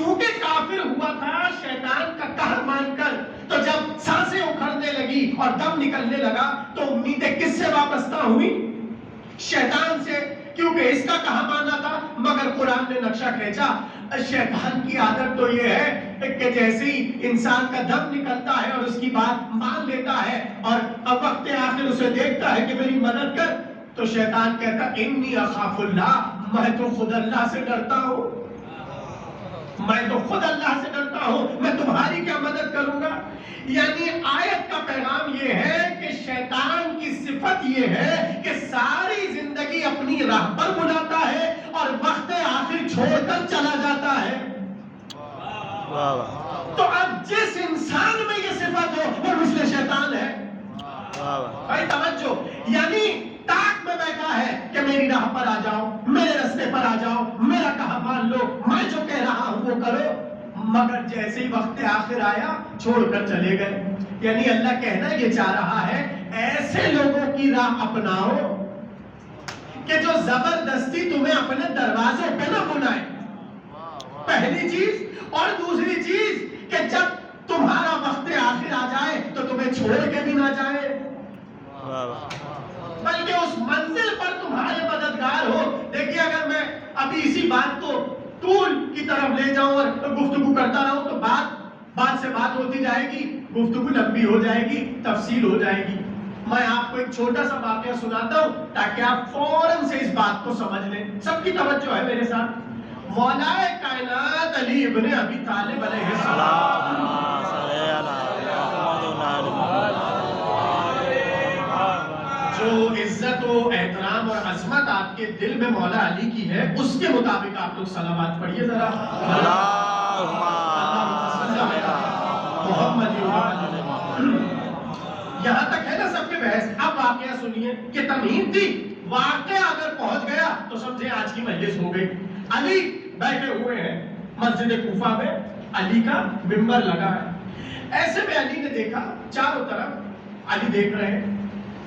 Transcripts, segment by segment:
چونکہ کافر ہوا تھا شیطان کا قہر مان کر، تو جب سانسیں اکھڑنے لگی اور دم نکلنے لگا تو امیدیں کس سے وابستہ ہوئی؟ شیطان سے، کیونکہ اس کا کہا مانا تھا۔ مگر قرآن نے نقشہ کھینچا، شیطان کی عادت تو یہ ہے کہ جیسے ہی انسان کا دم نکلتا ہے اور اس کی بات مان لیتا ہے اور اب وقت آخر اسے دیکھتا ہے کہ میری مدد کر، تو شیطان کہتا انی اخاف اللہ، میں تو خود اللہ سے ڈرتا ہوں، میں تو خود اللہ سے ڈرتا ہوں، میں تمہاری کیا مدد کروں گا۔ یعنی آیت کا پیغام یہ ہے کہ شیطان کی صفت یہ ہے کہ ساری زندگی اپنی راہ پر بلاتا ہے اور وقت آخر چھوڑ کر چلا جاتا ہے۔ تو اب جس انسان میں یہ صفت ہو وہ مثل شیطان ہے۔ بھائی توجہ، یعنی تاک میں بیٹھا ہے کہ میری راہ پر آ جاؤ، میرے راستے پر آ جاؤ، میرا کہا مان لو، میں جو کہہ رہا ہوں وہ کرو، مگر جیسے ہی وقت آخر آیا چھوڑ کر چلے گئے۔ یعنی اللہ کہنا یہ چاہ رہا ہے ایسے لوگوں کی راہ اپناؤ کہ جو زبردستی تمہیں اپنے دروازوں پہ نہ بلائے، پہلی چیز، اور دوسری چیز کہ جب تمہارا وقت آخر آ جائے تو تمہیں چھوڑ کے بھی نہ جائے، بلکہ اس منزل پر تمہارے مددگار ہو۔ دیکھیے اگر میں ابھی اسی بات کو طول کی طرف لے جاؤں اور گفتگو کرتا رہوں تو بات سے بات ہوتی جائے گی، گفتگو لمبی ہو جائے گی، تفصیل ہو جائے گی۔ میں آپ کو ایک چھوٹا سا واقعہ سناتا ہوں تاکہ آپ فوراً سے اس بات کو سمجھ لیں۔ سب کی توجہ ہے میرے ساتھ۔ مولا کائنات علی ابن ابی طالب علیہ السلام جو عزت و احترام اور عظمت آپ کے دل میں مولا علی کی ہے، اس کے مطابق آپ لوگ صلوات پڑھیے ذرا۔ یہاں تک ہے نا سب کے بحث۔ اب واقعہ سنیے کہ تمہید تھی، واقعہ اگر پہنچ گیا تو سمجھے آج کی مجلس ہو گئی۔ علی بیٹھے ہوئے ہیں مسجد کوفہ میں، علی کا منبر لگا ہے۔ ایسے میں علی نے دیکھا چاروں طرف علی دیکھ رہے ہیں۔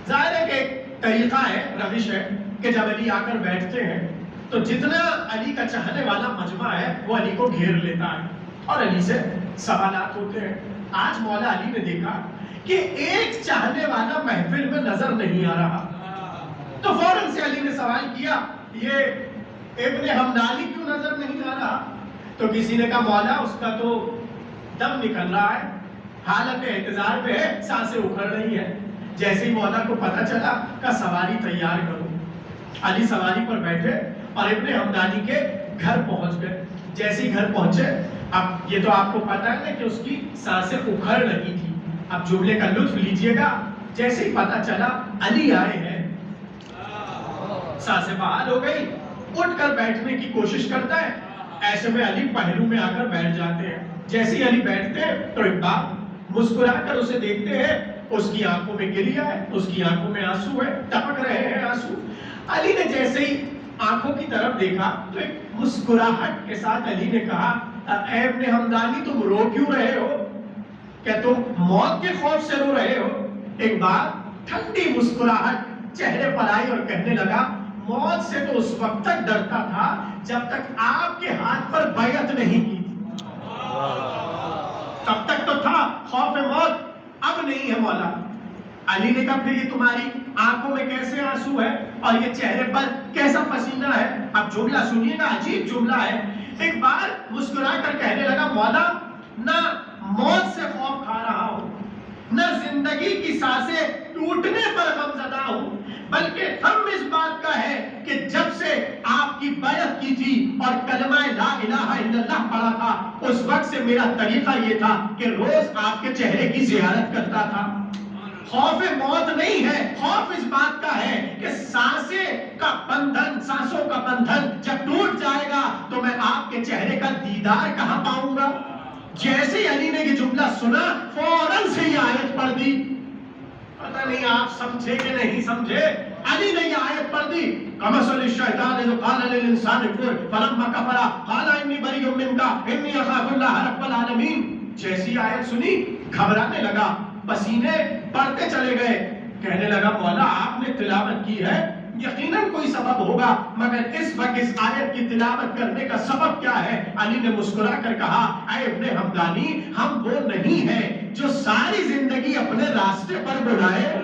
ظاہر ہے کہ ایک طریقہ ہے، روش ہے کہ جب علی آ کر بیٹھتے ہیں تو جتنا علی کا چاہنے والا مجمع ہے وہ علی کو گھیر لیتا ہے اور علی سے سوالات ہوتے ہیں۔ آج مولا علی نے دیکھا کہ ایک چاہنے والا محفل میں نظر نہیں آ رہا، تو فوراً سے علی نے سوال کیا یہ ابن حمدانی کیوں نظر نہیں آ رہا؟ تو کسی نے کہا مولا اس کا تو دم نکل رہا ہے، حالت احتضار پہ ہے، سانسیں اکھڑ رہی ہے۔ جیسے ہی مولا کو پتہ چلا کہ سواری تیار کرو، علی سواری پر بیٹھے اور ابن حمدانی کے گھر پہنچ گئے۔ جیسے ہی گھر پہنچے، اب یہ تو آپ کو پتہ ہے کہ اس کی سانسیں اکھڑ رہی تھی۔ اب جملے کا لطف لیجئے گا، جیسے ہی پتہ چلا علی آئے ہیں، سانسیں بحال ہو گئی، اٹھ کر بیٹھنے کی کوشش کرتا ہے۔ ایسے میں علی پہلو میں آ کر بیٹھ جاتے ہیں۔ جیسے ہی علی بیٹھتے ہیں تو ایک باپ مسکرا کر اسے دیکھتے ہیں، اس کی آنکھوں میں گریہ ہے، اس کی آنکھوں میں آنسو ہے، ٹپک رہے ہیں آنسو۔ علی نے جیسے ہی آنکھوں کی طرف دیکھا تو ایک مسکراہٹ کے ساتھ علی نے کہا اے ابن حمدانی تم رو کیوں رہے ہو؟ کیا تم موت کے خوف سے رو رہے ہو؟ ایک بار ٹھنڈی مسکراہٹ چہرے پر آئی اور کہنے لگا موت سے تو اس وقت تک ڈرتا تھا جب تک آپ کے ہاتھ پر بیعت نہیں کی تھی، تب تک تو تھا خوف موت، اب نہیں ہے مولا۔ علی نے کہا پھر یہ تمہاری آنکھوں میں کیسے آنسو ہے اور یہ چہرے پر کیسا پسینہ ہے؟ اب جملہ سنیے گا، عجیب جملہ ہے۔ ایک بار مسکرا کر کہنے لگا مولا نہ موت سے خوف کھا رہا ہوں، نہ زندگی کی سانسیں ٹوٹنے پر غمزدہ ہوں، بلکہ غم اس بات کا ہے کہ جب سے آپ کی بیعت کی تھی اور کلمہ لا الہ الا اللہ پڑھا تھا، اس وقت سے میرا طریقہ یہ تھا کہ روز آپ کے چہرے کی زیارت کرتا تھا۔ خوف موت نہیں ہے، خوف اس بات کا ہے کہ سانسوں کا بندھن جب ٹوٹ جائے گا تو میں آپ کے چہرے کا دیدار کہاں پاؤں گا۔ جیسے ہی علی نے یہ جملہ سنا فوراً سے یہ آیت پڑھ دی۔ پتہ نہیں آپ سمجھے کہ نہیں سمجھے، علی نے یہ آیت پڑھ دی کمثل الشیطان اذ قال للانسان اکفر فلما کفر قال انی بریء منک انی اخاف اللہ رب العالمین۔ جیسی آیت سنی گھبرانے لگا، پسینے پڑتے چلے گئے، کہنے لگا مولا آپ نے تلاوت کی ہے یقیناً کوئی سبب ہوگا، مگر اس وقت اس آیت کی تلاوت کرنے کا سبب کیا ہے؟ علی نے مسکرا کر کہا، اے ابن حمدانی، ہم وہ نہیں ہیں جو ساری زندگی اپنے راستے پر بلائے۔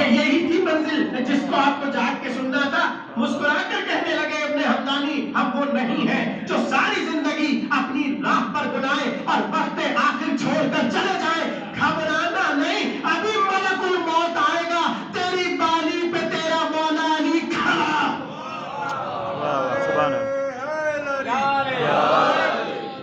یہی تھی منزل جس کو آپ کو جاگ کے سننا تھا۔ مسکرا کر کہنے لگے ابن حمدانی، ہم وہ نہیں ہیں جو ساری زندگی اپنی راہ پر بلائے اور